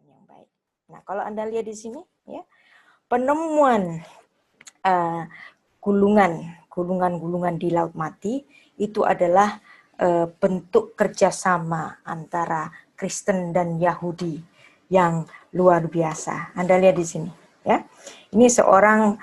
yang baik. Nah, kalau Anda lihat di sini, ya, penemuan gulungan-gulungan di Laut Mati itu adalah bentuk kerjasama antara Kristen dan Yahudi yang luar biasa. Anda lihat di sini, ya. Ini seorang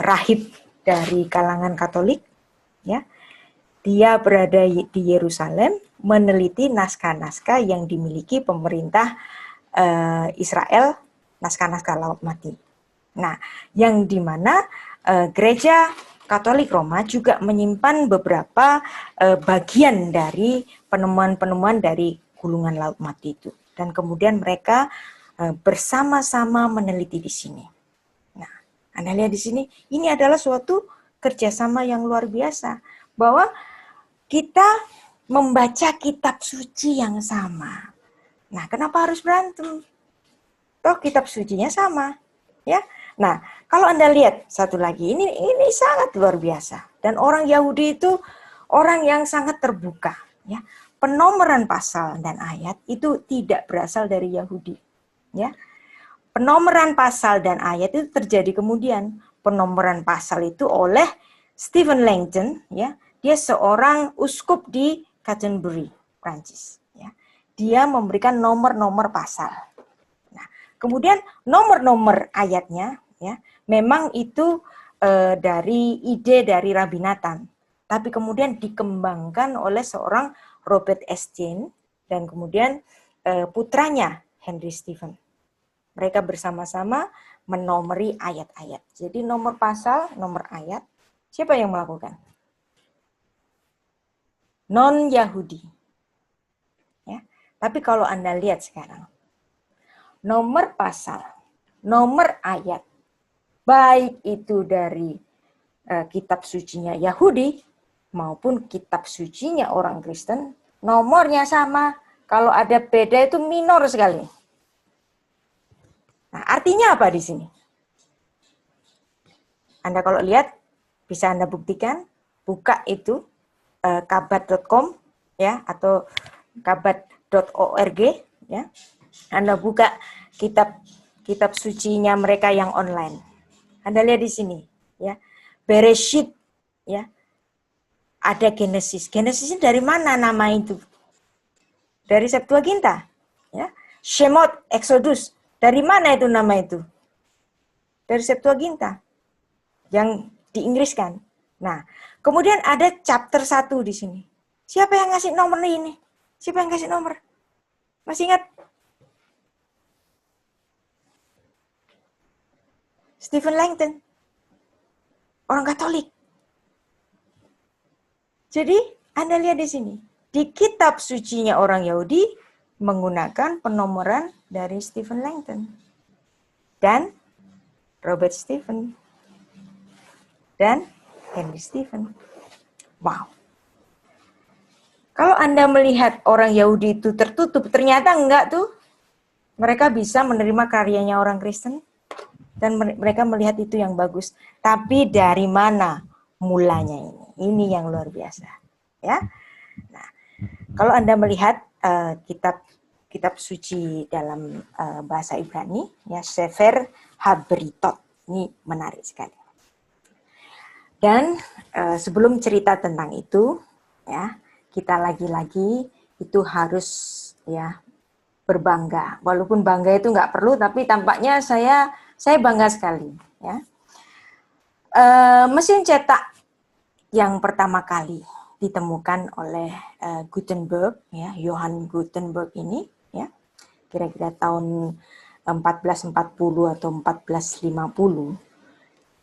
rahib dari kalangan Katolik, ya. Dia berada di Yerusalem meneliti naskah-naskah yang dimiliki pemerintah Israel, naskah-naskah Laut Mati. Nah, yang dimana gereja Katolik Roma juga menyimpan beberapa bagian dari penemuan-penemuan dari gulungan Laut Mati itu. Dan kemudian mereka bersama-sama meneliti di sini. Nah, Anda lihat di sini, ini adalah suatu kerjasama yang luar biasa. Bahwa kita membaca kitab suci yang sama. Nah, kenapa harus berantem? Toh kitab sucinya sama, ya. Nah, kalau Anda lihat satu lagi, ini sangat luar biasa. Dan orang Yahudi itu orang yang sangat terbuka, ya. Penomoran pasal dan ayat itu tidak berasal dari Yahudi, ya. Penomoran pasal dan ayat itu terjadi kemudian. Penomoran pasal itu oleh Stephen Langton, ya. Dia seorang uskup di Canterbury, Prancis, ya. Dia memberikan nomor-nomor pasal. Nah, kemudian nomor-nomor ayatnya, ya, memang itu dari ide dari Rabbi Nathan, tapi kemudian dikembangkan oleh seorang Robert S. Jane dan kemudian putranya Henry Stephen. Mereka bersama-sama menomori ayat-ayat. Jadi nomor pasal, nomor ayat, siapa yang melakukan? Non-Yahudi. Ya. Tapi kalau Anda lihat sekarang, nomor pasal, nomor ayat, baik itu dari kitab sucinya Yahudi maupun kitab sucinya orang Kristen, nomornya sama. Kalau ada beda itu minor sekali. Nah, artinya apa di sini? Anda kalau lihat, bisa Anda buktikan, buka itu kabat.com, ya, atau kabat.org, ya. Anda buka kitab sucinya mereka yang online. Anda lihat di sini, ya. Bereshit, ya. Ada Genesis. Genesisnya dari mana nama itu? Dari Septuaginta, ya. Shemot, Exodus, dari mana itu nama itu? Dari Septuaginta yang diinggriskan. Nah, kemudian ada chapter 1 di sini. Siapa yang ngasih nomor ini? Siapa yang kasih nomor? Masih ingat? Stephen Langton. Orang Katolik. Jadi, Anda lihat di sini. Di kitab sucinya orang Yahudi menggunakan penomoran dari Stephen Langton. Dan Robert Stephen. Dan Henry Stephen. Wow. Kalau Anda melihat orang Yahudi itu tertutup, ternyata enggak tuh. Mereka bisa menerima karyanya orang Kristen. Dan mereka melihat itu yang bagus. Tapi dari mana mulanya ini? Ini yang luar biasa. Ya. Nah, kalau Anda melihat kitab suci dalam bahasa Ibrani, ya, Sefer Habritot. Ini menarik sekali. Dan sebelum cerita tentang itu, ya, kita lagi-lagi itu harus, ya, berbangga. Walaupun bangga itu nggak perlu, tapi tampaknya saya bangga sekali. Ya. Mesin cetak yang pertama kali ditemukan oleh Gutenberg, ya, Johann Gutenberg ini, ya, kira-kira tahun 1440 atau 1450.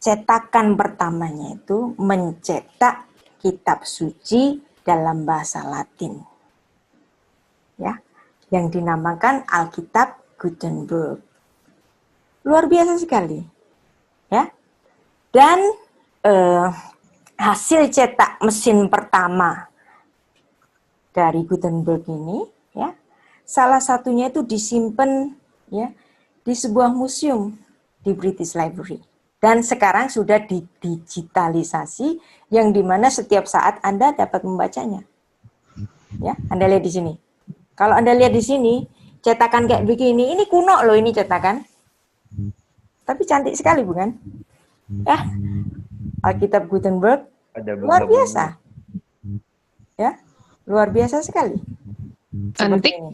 Cetakan pertamanya itu mencetak kitab suci dalam bahasa Latin, ya, yang dinamakan Alkitab Gutenberg. Luar biasa sekali, ya. Dan hasil cetak mesin pertama dari Gutenberg ini, ya, salah satunya itu disimpan, ya, di sebuah museum di British Library. Dan sekarang sudah didigitalisasi, yang dimana setiap saat Anda dapat membacanya. Ya, Anda lihat di sini. Kalau Anda lihat di sini, cetakan kayak begini. Ini kuno loh ini cetakan. Tapi cantik sekali bukan? Ya, Alkitab Gutenberg luar biasa. Ya, luar biasa sekali. Seperti Cantik. ini.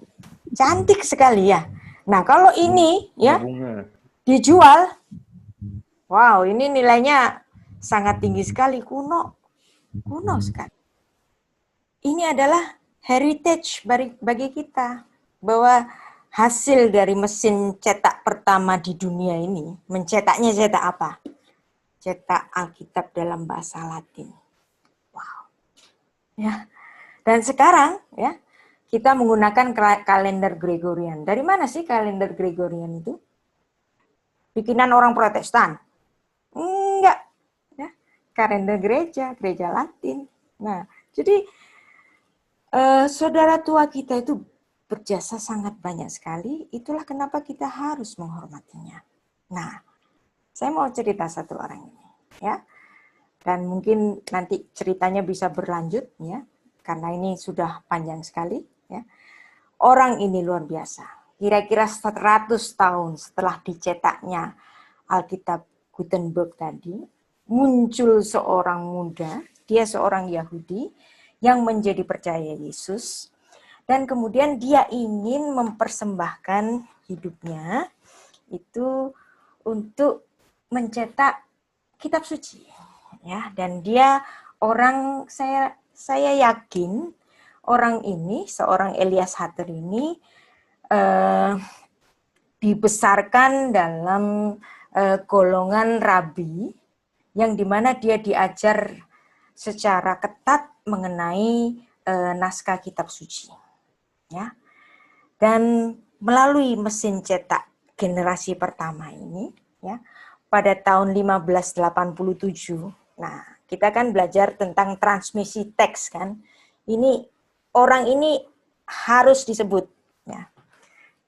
Cantik sekali ya. Nah, kalau ini ya dijual, wow, ini nilainya sangat tinggi sekali, kuno sekali. Ini adalah heritage bagi kita, bahwa hasil dari mesin cetak pertama di dunia ini, mencetaknya cetak apa? Cetak Alkitab dalam bahasa Latin. Wow. Ya. Dan sekarang ya, kita menggunakan kalender Gregorian. Dari mana sih kalender Gregorian itu? Bikinan orang Protestan? Enggak. Ya. Kalender gereja Latin. Nah, jadi saudara tua kita itu berjasa sangat banyak sekali. Itulah kenapa kita harus menghormatinya. Nah, saya mau cerita satu orang ini, ya. Dan mungkin nanti ceritanya bisa berlanjut, ya, karena ini sudah panjang sekali, ya. Orang ini luar biasa. Kira-kira 100 tahun setelah dicetaknya Alkitab Gutenberg tadi, muncul seorang muda, dia seorang Yahudi yang menjadi percaya Yesus, dan kemudian dia ingin mempersembahkan hidupnya itu untuk mencetak kitab suci, ya. Dan dia orang, saya yakin orang ini, seorang Elias Hatter ini dibesarkan dalam golongan rabi, yang dimana dia diajar secara ketat mengenai naskah kitab suci, ya. Dan melalui mesin cetak generasi pertama ini, ya, pada tahun 1587. Nah, kita kan belajar tentang transmisi teks kan. Ini orang ini harus disebut, ya.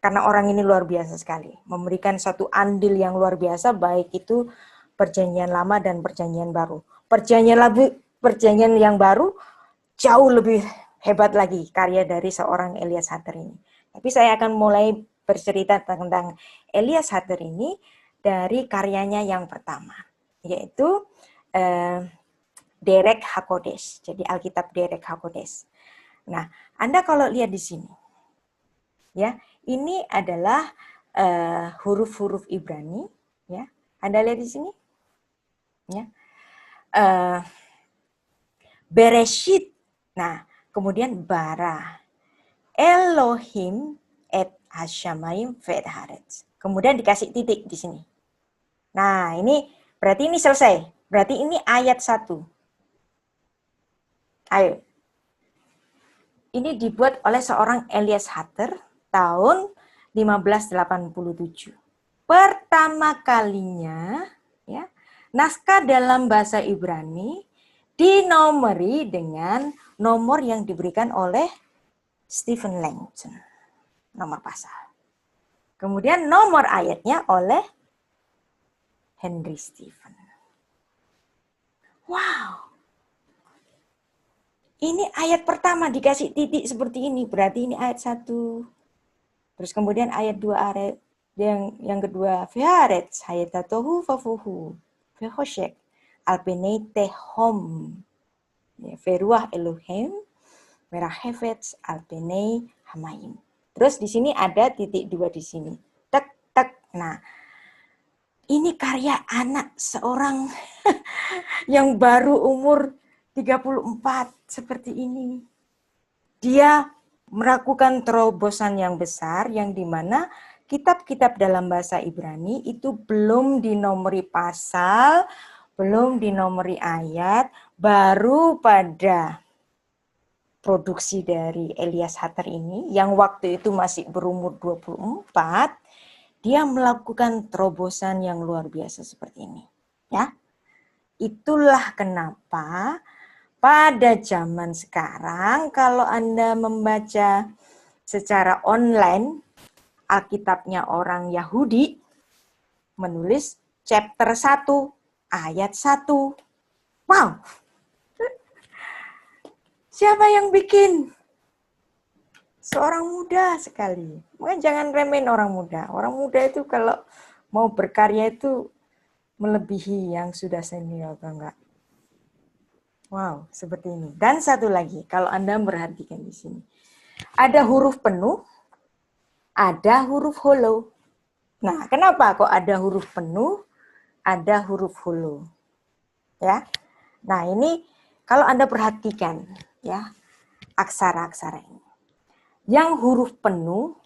Karena orang ini luar biasa sekali, memberikan satu andil yang luar biasa, baik itu perjanjian lama dan perjanjian baru. Perjanjian yang baru jauh lebih hebat lagi karya dari seorang Elias Hatter ini. Tapi saya akan mulai bercerita tentang Elias Hatter ini dari karyanya yang pertama, yaitu Derek HaKodesh. Jadi Alkitab Derek HaKodesh. Nah, Anda kalau lihat di sini, ya, ini adalah huruf-huruf Ibrani, ya. Anda lihat di sini, ya. Bereshit. Nah, kemudian bara. Elohim et hashamayim ve'et haaretz. Kemudian dikasih titik di sini. Nah, ini berarti ini selesai. Berarti ini ayat 1. Ayo. Ini dibuat oleh seorang Elias Hatter tahun 1587. Pertama kalinya, ya, naskah dalam bahasa Ibrani dinomori dengan nomor yang diberikan oleh Stephen Langton, nomor pasal. Kemudian nomor ayatnya oleh Henry Stephen. Wow. Ini ayat pertama dikasih titik seperti ini, berarti ini ayat 1. Terus kemudian ayat 2, ayat yang kedua, Veharetz hayatatohu fafuhu vehoshek alpenei tehom veruah Elohim merahefetz alpenei hamayim. Terus di sini ada titik 2 di sini. Tek tek. Nah, ini karya anak seorang yang baru umur 34 seperti ini. Dia melakukan terobosan yang besar, yang dimana kitab-kitab dalam bahasa Ibrani itu belum dinomori pasal, belum dinomori ayat, baru pada produksi dari Elias Hatter ini, yang waktu itu masih berumur 24, dia melakukan terobosan yang luar biasa seperti ini. Ya, itulah kenapa pada zaman sekarang, kalau Anda membaca secara online Alkitabnya orang Yahudi, menulis chapter 1, ayat 1. Wow! Siapa yang bikin? Seorang muda sekali. Makanya jangan remehin orang muda. Orang muda itu kalau mau berkarya itu melebihi yang sudah senior atau enggak. Wow, seperti ini. Dan satu lagi, kalau Anda perhatikan di sini. Ada huruf penuh, ada huruf holo. Nah, kenapa kok ada huruf penuh, ada huruf holo? Ya. Nah, ini kalau Anda perhatikan ya, aksara-aksara ini. Yang huruf penuh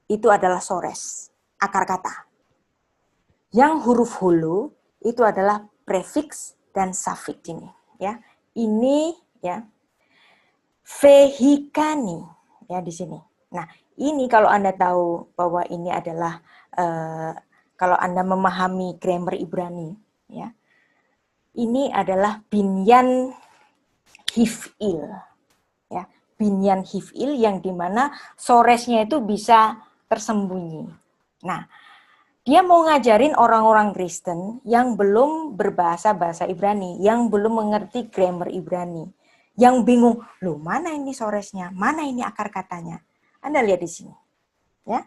itu adalah sores, akar kata. Yang huruf holo itu adalah prefiks dan sufiks ini, ya. Ini ya vehikani ya di sini. Nah, ini kalau Anda tahu bahwa ini adalah kalau Anda memahami grammar Ibrani ya. Ini adalah binyan hif'il ya. Binyan hif'il yang dimana soresnya itu bisa tersembunyi. Nah, dia mau ngajarin orang-orang Kristen yang belum berbahasa bahasa Ibrani, yang belum mengerti grammar Ibrani, yang bingung, loh mana ini soresnya, mana ini akar katanya. Anda lihat di sini, ya.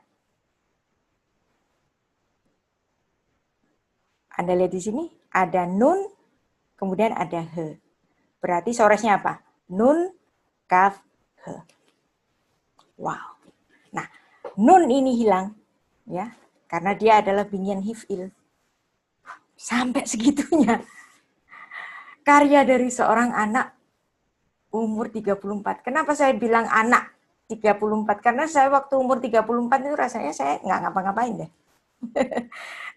Anda lihat di sini, ada nun, kemudian ada he. Berarti soresnya apa? Nun, kaf, he. Wow. Nah, nun ini hilang, ya, karena dia adalah binyan hif'il. Sampai segitunya. Karya dari seorang anak umur 34. Kenapa saya bilang anak 34? Karena saya waktu umur 34 itu rasanya saya nggak ngapa-ngapain deh.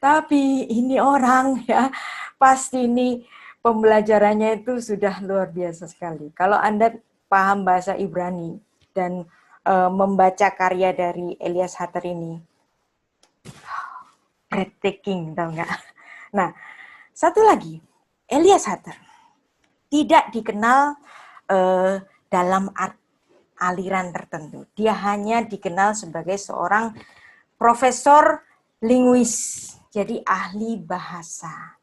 Tapi ini orang ya, pasti ini pembelajarannya itu sudah luar biasa sekali. Kalau Anda paham bahasa Ibrani dan membaca karya dari Elias Hatter ini, breathtaking, tau nggak? Nah, satu lagi, Elias Hatter tidak dikenal dalam aliran tertentu. Dia hanya dikenal sebagai seorang profesor linguis, jadi ahli bahasa.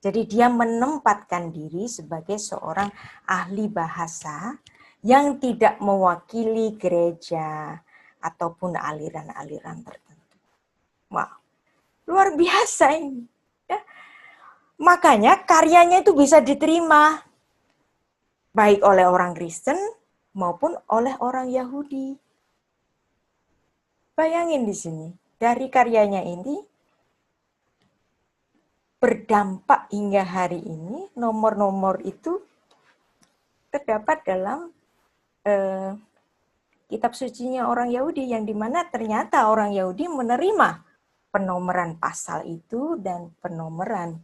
Jadi dia menempatkan diri sebagai seorang ahli bahasa yang tidak mewakili gereja ataupun aliran-aliran tertentu. Wow, luar biasa ini. Ya. Makanya karyanya itu bisa diterima baik oleh orang Kristen maupun oleh orang Yahudi. Bayangin di sini, dari karyanya ini berdampak hingga hari ini, nomor-nomor itu terdapat dalam kitab sucinya orang Yahudi, yang dimana ternyata orang Yahudi menerima penomoran pasal itu dan penomoran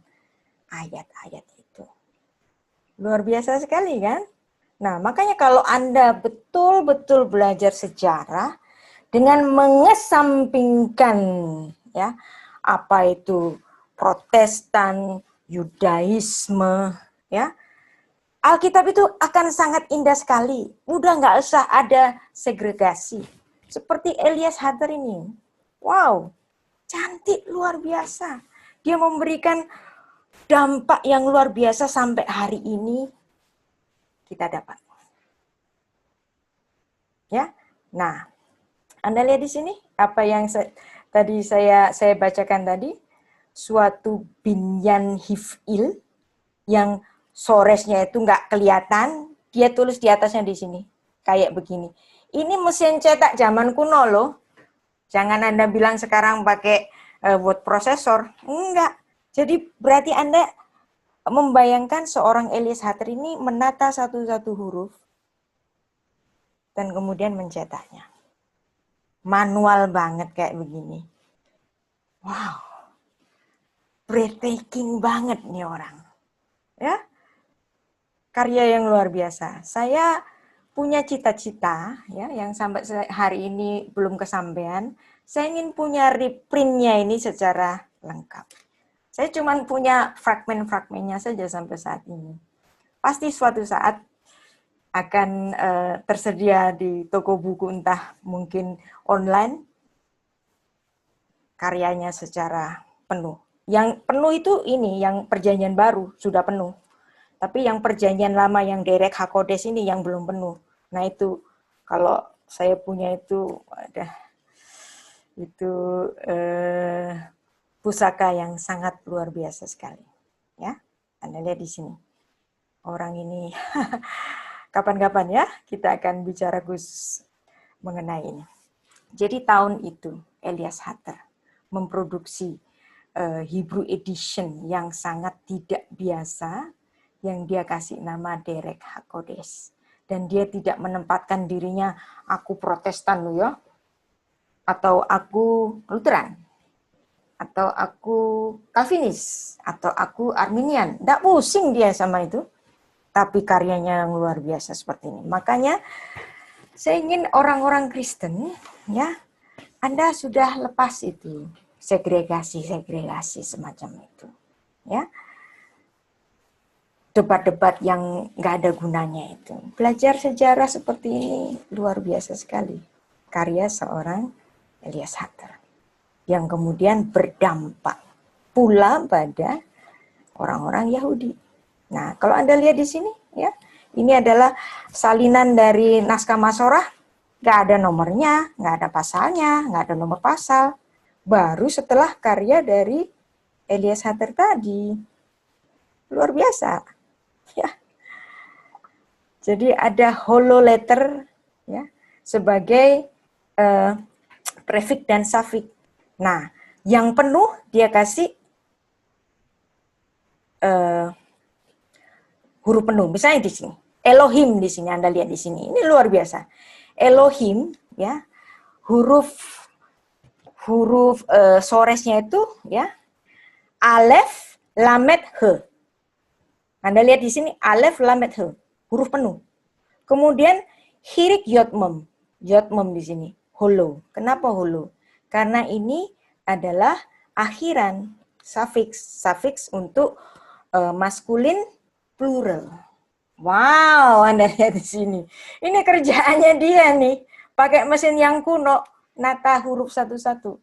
ayat-ayat itu. Luar biasa sekali kan? Nah, makanya kalau Anda betul-betul belajar sejarah dengan mengesampingkan ya apa itu Protestan, Yudaisme, ya Alkitab itu akan sangat indah sekali. Udah nggak usah ada segregasi. Seperti Elias Hatter ini. Wow, cantik luar biasa. Dia memberikan dampak yang luar biasa sampai hari ini kita dapat. Ya, nah, Anda lihat di sini apa yang tadi saya bacakan tadi, suatu binyan hif'il yang soresnya itu nggak kelihatan, dia tulis di atasnya di sini kayak begini. Ini mesin cetak zaman kuno loh. Jangan Anda bilang sekarang pakai word processor, enggak. Jadi berarti Anda membayangkan seorang Elias Hatter ini menata satu-satu huruf dan kemudian mencetaknya. Manual banget kayak begini. Wow. Breathtaking banget nih orang. Ya. Karya yang luar biasa. Saya punya cita-cita ya yang sampai hari ini belum kesampaian. Saya ingin punya reprintnya ini secara lengkap. Saya cuma punya fragmen-fragmennya saja sampai saat ini. Pasti suatu saat akan tersedia di toko buku, entah mungkin online, karyanya secara penuh. Yang penuh itu ini, yang perjanjian baru sudah penuh. Tapi yang perjanjian lama yang Derek Hakodes ini yang belum penuh. Nah itu kalau saya punya itu ada itu pusaka yang sangat luar biasa sekali. Ya, Anda lihat di sini. Orang ini kapan-kapan ya kita akan bicara khusus mengenai ini. Jadi tahun itu Elias Hutter memproduksi Hebrew edition yang sangat tidak biasa, yang dia kasih nama Derek HaKodesh. Dan dia tidak menempatkan dirinya, aku Protestan loh ya, atau aku Lutheran, atau aku Calvinis, atau aku Arminian. Nggak pusing dia sama itu. Tapi karyanya yang luar biasa seperti ini. Makanya saya ingin orang-orang Kristen, ya, Anda sudah lepas itu segregasi semacam itu, ya, debat-debat yang nggak ada gunanya itu. Belajar sejarah seperti ini luar biasa sekali. Karya seorang Elias Hutter yang kemudian berdampak pula pada orang-orang Yahudi. Nah, kalau Anda lihat di sini, ya, ini adalah salinan dari naskah Masorah, nggak ada nomornya, nggak ada pasalnya, nggak ada nomor pasal. Baru setelah karya dari Elias Hutter tadi, luar biasa, ya. Jadi ada hololetter, ya, sebagai prefik dan safik. Nah, yang penuh dia kasih huruf penuh. Misalnya di sini, Elohim di sini Anda lihat di sini. Ini luar biasa. Elohim, ya, huruf soresnya itu, ya, Alef, Lamet, He. Anda lihat di sini Alef, Lamet, He, huruf penuh. Kemudian Hirik, Yotmem, Yotmem di sini, holo. Kenapa holo? Karena ini adalah akhiran, suffix untuk maskulin plural. Wow, Anda lihat di sini. Ini kerjaannya dia nih, pakai mesin yang kuno, nata huruf satu-satu.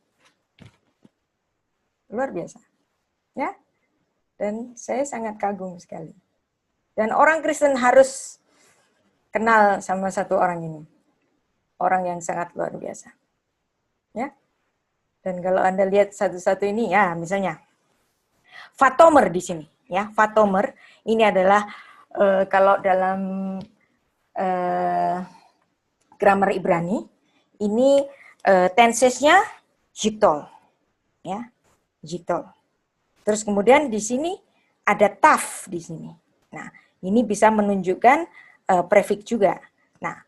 Luar biasa. Ya. Dan saya sangat kagum sekali. Dan orang Kristen harus kenal sama satu orang ini. Orang yang sangat luar biasa. Ya. Dan kalau Anda lihat satu-satu ini, ya, misalnya Fatomer di sini, ya. Fatomer ini adalah kalau dalam grammar Ibrani, ini tensesnya jitol, ya, jitol. Terus kemudian di sini ada taf di sini. Nah, ini bisa menunjukkan prefik juga. Nah,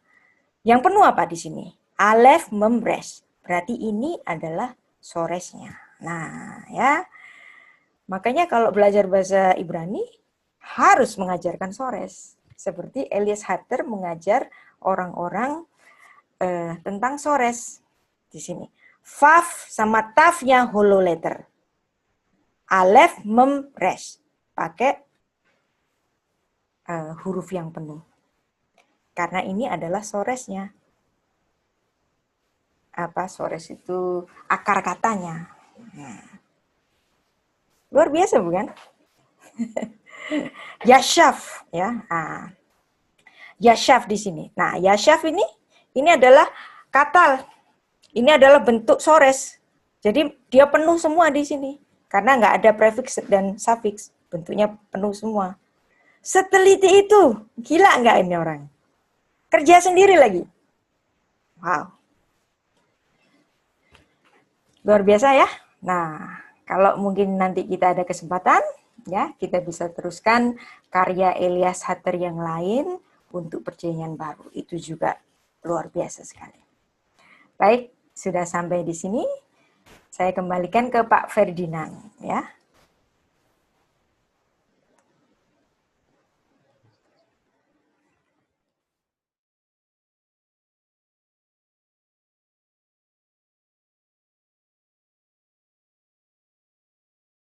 yang penuh apa di sini? Alef membres. Berarti ini adalah soresnya. Nah, ya. Makanya kalau belajar bahasa Ibrani harus mengajarkan sores. Seperti Elias Hutter mengajar orang-orang tentang sores di sini. Faf sama tafnya hololetter. Alef membres. Pakai huruf yang penuh. Karena ini adalah soresnya. Apa sores itu akar katanya. Nah. Luar biasa bukan? Yashaf, ya. Nah, Yashaf di sini. Nah, Yashaf ini adalah katal. Ini adalah bentuk sores. Jadi dia penuh semua di sini. Karena nggak ada prefiks dan suffix. Bentuknya penuh semua. Seteliti itu. Gila nggak ini orang? Kerja sendiri lagi. Wow. Luar biasa ya. Nah, kalau mungkin nanti kita ada kesempatan, ya, kita bisa teruskan karya Elias Hutter yang lain untuk perjanjian baru. Itu juga luar biasa sekali. Baik, sudah sampai di sini. Saya kembalikan ke Pak Ferdinand, ya.